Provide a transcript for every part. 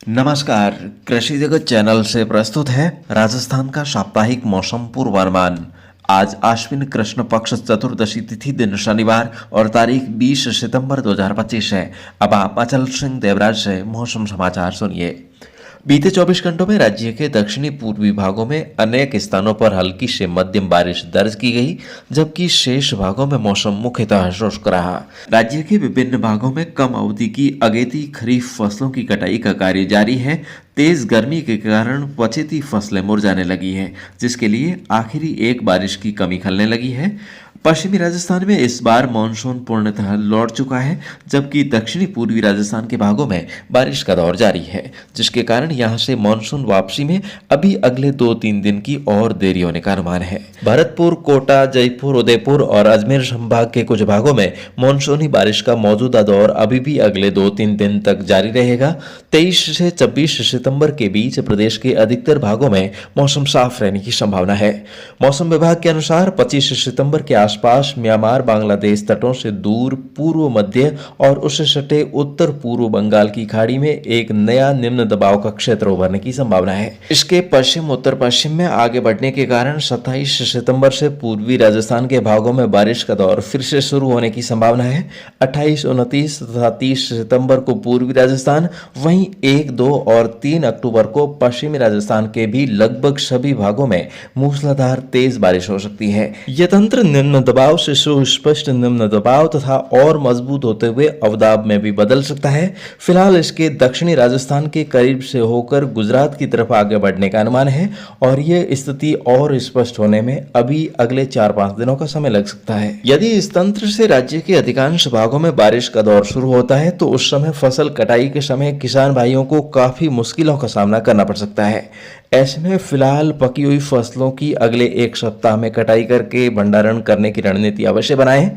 नमस्कार। कृषि जगत चैनल से प्रस्तुत है राजस्थान का साप्ताहिक मौसम पूर्वानुमान। आज आश्विन कृष्ण पक्ष चतुर्दशी तिथि दिन शनिवार और तारीख 20 सितंबर 2025 है। अब आप अचल सिंह देवराज से मौसम समाचार सुनिए। बीते 24 घंटों में राज्य के दक्षिणी पूर्वी भागों में अनेक स्थानों पर हल्की से मध्यम बारिश दर्ज की गई, जबकि शेष भागों में मौसम मुख्यतः शुष्क रहा। राज्य के विभिन्न भागों में कम अवधि की अगेती खरीफ फसलों की कटाई का कार्य जारी है। तेज गर्मी के कारण पछेती फसलें मुरझाने लगी हैं, जिसके लिए आखिरी एक बारिश की कमी खलने लगी है। पश्चिमी राजस्थान में इस बार मानसून पूर्णतः लौट चुका है, जबकि दक्षिणी पूर्वी राजस्थान के भागों में बारिश का दौर जारी है, जिसके कारण यहां से मानसून वापसी में अभी अगले 2-3 दिन की और देरी होने का अनुमान है। भरतपुर, कोटा, जयपुर, उदयपुर और अजमेर संभाग के कुछ भागों में मानसूनी बारिश का मौजूदा दौर अभी भी अगले 2-3 दिन तक जारी रहेगा। 23 से 26 सितंबर के बीच प्रदेश के अधिकतर भागों में मौसम साफ रहने की संभावना है। मौसम विभाग के अनुसार 25 सितंबर के आसपास म्यांमार, बांग्लादेश तटों से दूर पूर्व मध्य और उससे सटे उत्तर पूर्व बंगाल की खाड़ी में एक नया निम्न दबाव का क्षेत्र उभरने की संभावना है। इसके पश्चिम उत्तर पश्चिम में आगे बढ़ने के कारण 27 सितंबर से पूर्वी राजस्थान के भागों में बारिश का दौर फिर से शुरू होने की संभावना है। 28, 29 तथा 30 सितंबर को पूर्वी राजस्थान, वहीं 1, 2 और 3 अक्टूबर को पश्चिमी राजस्थान के भी लगभग सभी भागों में मूसलाधार तेज बारिश हो सकती है। यह तंत्र निम्न दबाव से सुस्पष्ट निम्न दबाव तथा और मजबूत होते हुए अवदाब में भी बदल सकता है। फिलहाल इसके दक्षिणी राजस्थान के करीब से होकर गुजरात की तरफ आगे बढ़ने का अनुमान है और यह स्थिति और स्पष्ट होने में अभी अगले 4-5 दिनों का समय लग सकता है। यदि इस तंत्र से राज्य के अधिकांश भागों में बारिश का दौर शुरू होता है तो उस समय फसल कटाई के समय किसान भाइयों को काफी मुश्किलों का सामना करना पड़ सकता है। ऐसे में फिलहाल पकी हुई फसलों की अगले एक सप्ताह में कटाई करके भंडारण करने की रणनीति अवश्य बनाएं।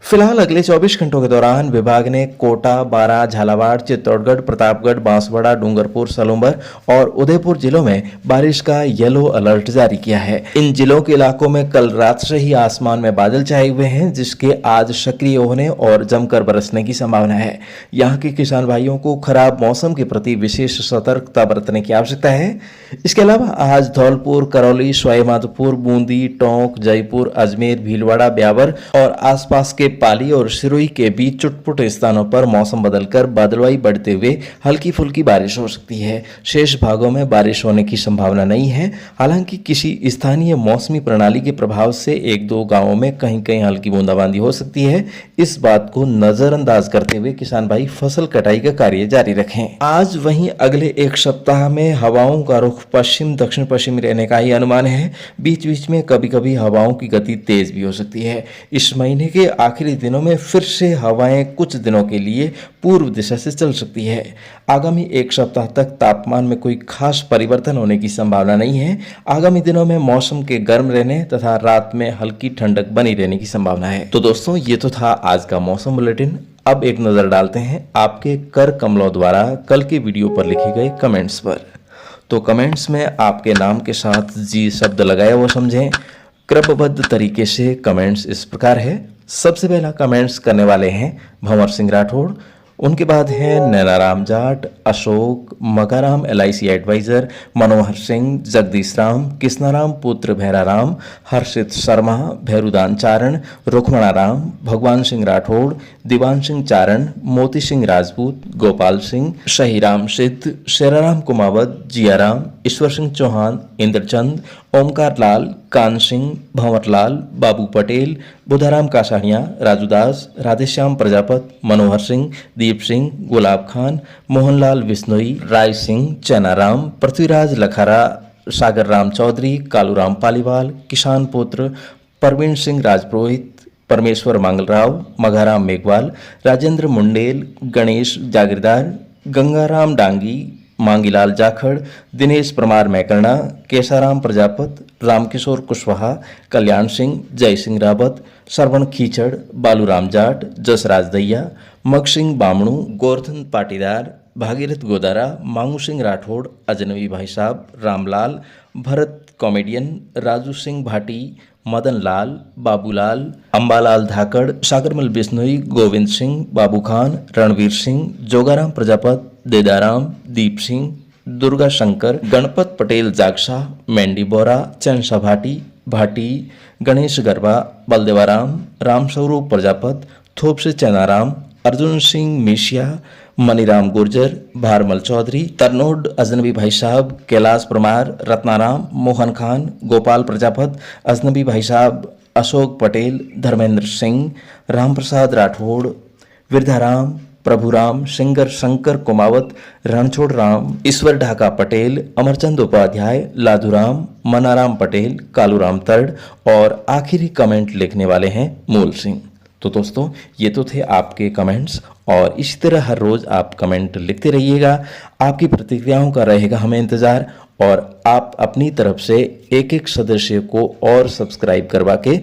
फिलहाल अगले 24 घंटों के दौरान विभाग ने कोटा, बारां, झालावाड़, चित्तौड़गढ़, प्रतापगढ़, बांसवाड़ा, डूंगरपुर, सलूंबर और उदयपुर जिलों में बारिश का येलो अलर्ट जारी किया है। इन जिलों के इलाकों में कल रात से ही आसमान में बादल छाए हुए हैं, जिसके आज सक्रिय होने और जमकर बरसने की संभावना है। यहाँ के किसान भाइयों को खराब मौसम के प्रति विशेष सतर्कता बरतने की आवश्यकता है। इसके अलावा आज धौलपुर, करौली, सवाईमाधोपुर, बूंदी, टोंक, जयपुर, अजमेर, भीलवाड़ा, ब्यावर और आसपास के पाली और सिरोही के बीच चुटपुट स्थानों पर मौसम बदलकर बादलवाई बढ़ते हुए हल्की फुल्की बारिश हो सकती है। शेष भागों में बारिश होने की संभावना नहीं है। हालांकि किसी स्थानीय मौसमी प्रणाली के प्रभाव से 1-2 गांवों में कहीं कहीं हल्की बूंदाबांदी हो सकती है। इस बात को नजरअंदाज करते हुए किसान भाई फसल कटाई का कार्य जारी रखें। आज वहीं अगले एक सप्ताह में हवाओं का रुख पश्चिम दक्षिण पश्चिमी रहने का ही अनुमान है। बीच बीच में कभी कभी हवाओं की गति तेज भी हो सकती है। इस महीने के आखिरी दिनों में फिर से हवाएं कुछ दिनों के लिए पूर्व दिशा से चल सकती है। आगामी एक सप्ताह तक तापमान में कोई खास परिवर्तन होने की संभावना नहीं है। आगामी दिनों में मौसम के गर्म रहने तथा रात में हल्की ठंडक बनी रहने की संभावना है। तो दोस्तों, ये तो था आज का मौसम बुलेटिन। अब एक नजर डालते हैं आपके कर कमलों द्वारा कल के वीडियो पर लिखे गए कमेंट्स पर। तो कमेंट्स में आपके नाम के साथ जी शब्द लगाया वो समझें। क्रमबद्ध तरीके से कमेंट्स इस प्रकार है। सबसे पहला कमेंट्स करने वाले हैं भंवर सिंह राठौड़। उनके बाद हैं नैनाराम जाट, अशोक, मकाराम LIC एडवाइजर, मनोहर सिंह, जगदीश राम, कृष्णाराम पुत्र भैराराम, हर्षित शर्मा, भैरुदान चारण, रुक्मणा राम, भगवान सिंह राठौड़, दीवान सिंह चारण, मोती सिंह राजपूत, गोपाल सिंह, शहीराम सिद्ध, शेराराम कुमावत, जियाराम, ईश्वर सिंह चौहान, इंद्रचंद, ओमकार लाल, कान सिंह, भंवरलाल, बाबू पटेल, बुधाराम कासाणिया, राजूदास, राधेश्याम प्रजापत, मनोहर सिंह, दीप सिंह, गुलाब खान, मोहनलाल बिश्नोई, राय सिंह, चैनाराम, पृथ्वीराज लखारा, सागर राम चौधरी, कालूराम पालीवाल, किसान पुत्र, परवीन सिंह राजपुरोहित, परमेश्वर मांगलराव, मघाराम मेघवाल, राजेंद्र मुंडेल, गणेश जागीरदार, गंगाराम डांगी, मांगीलाल जाखड़, दिनेश परमार मैकरना, केसाराम प्रजापत, रामकिशोर कुशवाहा, कल्याण सिंह, जय सिंह रावत, श्रवण खीचड़, बालूराम जाट, जसराज दैया, मग सिंह बामणू, गोवर्धन पाटीदार, भागीरथ गोदारा, मांगू सिंह राठौड़, अजनबी भाई साहब, रामलाल, भरत कॉमेडियन, राजू सिंह भाटी, मदन लाल, बाबूलाल, अंबालाल धाकड़, सागरमल बिश्नोई, गोविंद सिंह, बाबू खान, रणवीर सिंह, जोगाराम प्रजापत, देदाराम, दीप सिंह, दुर्गा शंकर, गणपत पटेल जागसा, मेंडी बोरा, चंसा भाटी, गणेश गरबा, बलदेवाराम, रामस्वरूप प्रजापत, थोप से चैनाराम, अर्जुन सिंह मिशिया, मनीराम गुर्जर, भारमल चौधरी, तरनोड अजनबी भाई साहब, कैलाश परमार, रत्नाराम, मोहन खान, गोपाल प्रजापत, अजनबी भाई साहब, अशोक पटेल, धर्मेंद्र सिंह, रामप्रसाद राठौड़, वृद्धाराम, प्रभुराम, सिंगर शंकर कुमावत, रणछोड़ राम, ईश्वर ढाका पटेल, अमरचंद उपाध्याय, लाधुराम, मनाराम पटेल, कालूराम तर्ड और आखिरी कमेंट लिखने वाले हैं मूल सिंह। तो दोस्तों ये तो थे आपके कमेंट्स और इसी तरह हर रोज़ आप कमेंट लिखते रहिएगा। आपकी प्रतिक्रियाओं का रहेगा हमें इंतज़ार और आप अपनी तरफ से एक एक सदस्य को और सब्सक्राइब करवा के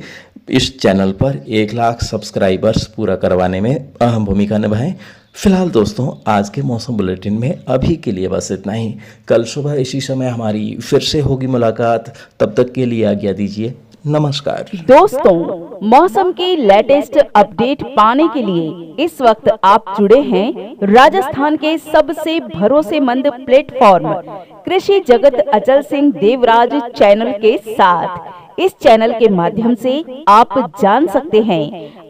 इस चैनल पर 1 लाख सब्सक्राइबर्स पूरा करवाने में अहम भूमिका निभाएं। फिलहाल दोस्तों आज के मौसम बुलेटिन में अभी के लिए बस इतना ही। कल सुबह इसी समय हमारी फिर से होगी मुलाकात। तब तक के लिए आज्ञा दीजिए। नमस्कार दोस्तों, मौसम की लेटेस्ट अपडेट पाने के लिए इस वक्त आप जुड़े हैं राजस्थान के सबसे भरोसेमंद प्लेटफॉर्म कृषि जगत अचल सिंह देवराज चैनल के साथ। इस चैनल के माध्यम से आप जान सकते हैं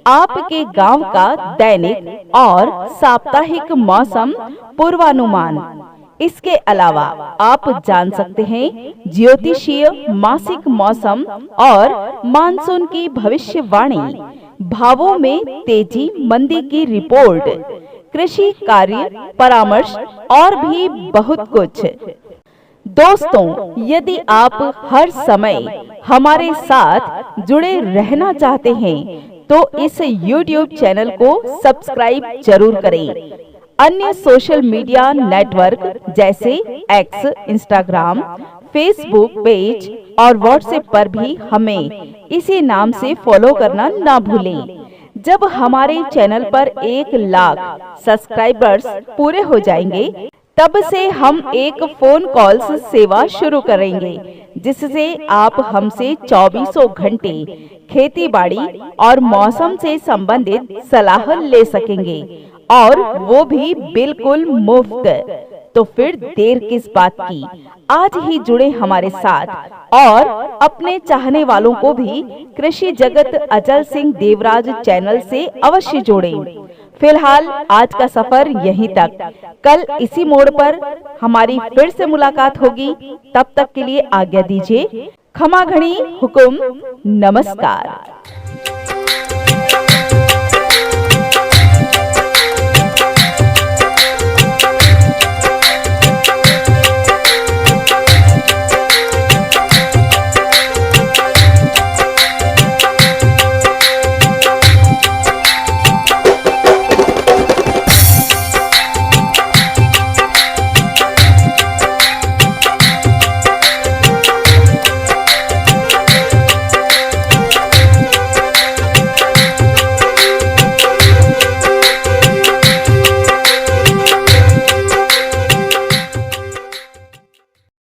आपके गांव का दैनिक और साप्ताहिक मौसम पूर्वानुमान। इसके अलावा आप जान सकते हैं ज्योतिषीय मासिक मौसम और मानसून की भविष्यवाणी, भावों में तेजी मंदी की रिपोर्ट, कृषि कार्य परामर्श और भी बहुत कुछ। दोस्तों, यदि आप हर समय हमारे साथ जुड़े रहना चाहते हैं तो इस YouTube चैनल को सब्सक्राइब जरूर करें। अन्य सोशल मीडिया नेटवर्क जैसे एक्स, इंस्टाग्राम, फेसबुक पेज और व्हाट्सएप पर भी हमें इसी नाम से फॉलो करना ना भूलें। जब हमारे चैनल पर 1 लाख सब्सक्राइबर्स पूरे हो जाएंगे तब से हम एक फोन कॉल्स सेवा शुरू करेंगे जिससे आप हमसे 24 घंटे खेती बाड़ी और मौसम से संबंधित सलाह ले सकेंगे और वो भी बिल्कुल मुफ्त। तो फिर देर किस बात की, आज ही जुड़े हमारे साथ और अपने चाहने वालों को भी कृषि जगत अचल सिंह देवराज चैनल से अवश्य जोड़ें। फिलहाल आज का सफर यहीं तक। कल इसी मोड़ पर हमारी फिर से मुलाकात होगी। तब तक के लिए आज्ञा दीजिए। खमा घड़ी हुकुम। नमस्कार।